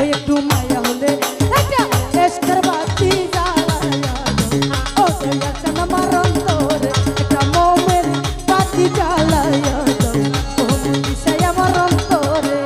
একটু মায়া হলে একটা এসকের বাতি জ্বালায়া দাও ও দয়াল চান আমার অন্তরে একটা মোমের বাতি জ্বালায়া দাও ও দিশাই আমার অন্তরে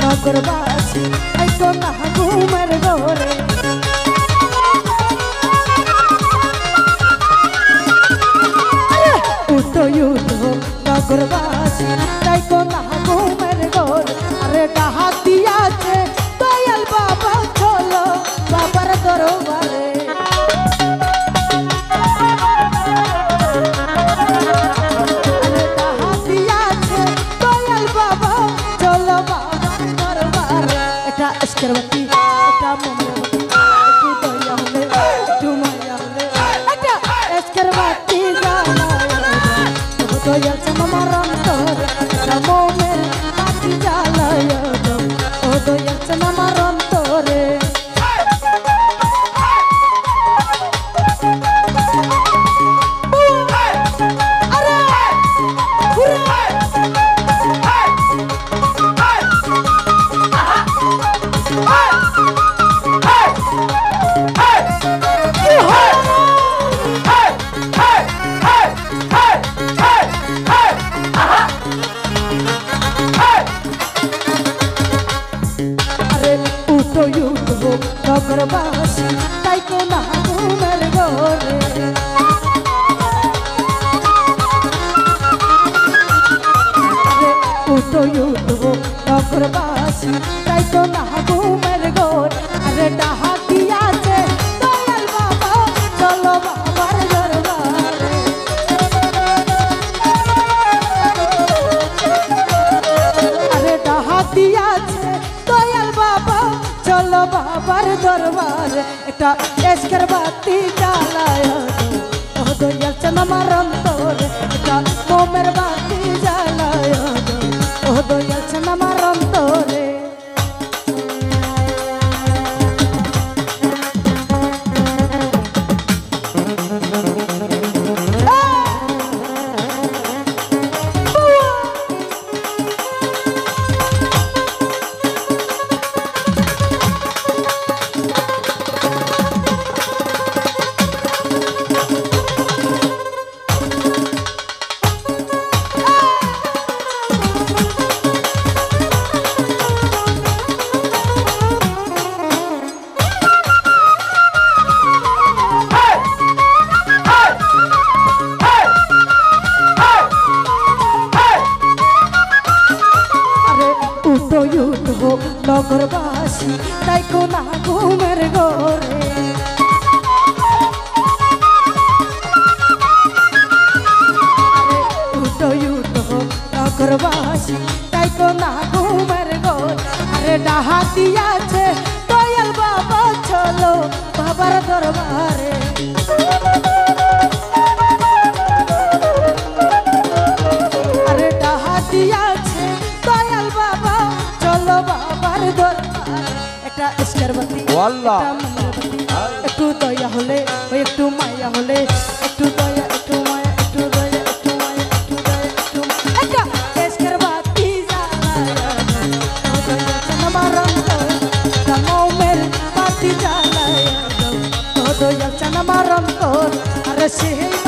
নগরবাসী আইতো না ঘুমের ঘরে উঠো উঠো নগরবাসী আইতো না ঘুমের ঘরে আরে ডাহাত দিয়াছে দয়াল বাবা চলো বাবার দরবারে এসকের বাতি এটা মোমের বাতি একটু দয়া হলে একটু মায়া হলে এটা এসকের বাতি জ্বালায়া দাও দয়াল চান আমার অন্তরে এটা মোমের বাতি জ্বালায়া দাও ও দয়াল চান আমার অন্তরে নগরবাসী তাই তো না ঘুমের ঘরে উঠো উঠো নগরবাসী তাই তো না ঘুমের ঘরে আরে ডাহাত দিয়াছে দয়াল বাবা চলো বাবার দরবারে আরে ডাহাত দিয়াছে দয়াল বাবা চলো বাবার দরবারে একটা এসকের বাতি জ্বালায়া দাও ও দয়াল চান আমার অন্তরে একটা মোমের বাতি জ্বালায়া দাও ও দয়াল চান আমার অন্তরে নগরবাসী তাই কো না ঘুমের ঘরে উঠো উঠো নগরবাসী তাই কো না ঘুমের ঘরে আরে ডাহাত দিয়াছে দয়াল বাবা চলো বাবার দরবারে আরে ডাহাত দিয়াছে দয়াল বাবা চলো বাবার দরবারে একটা এসকের বাতি একটু দয়া হলে একটু মায়া হলে একটু দয়া একটু মায়া একটু দয়া একটু মায়া একটু দয়া একটু একটা এসকের বাতি জ্বালায়া দাও দয়া চান আমার অন্তরে একটা মোমের বাতি জ্বালায়া দাও দয়া চান আমার অন্তরে আরে সেই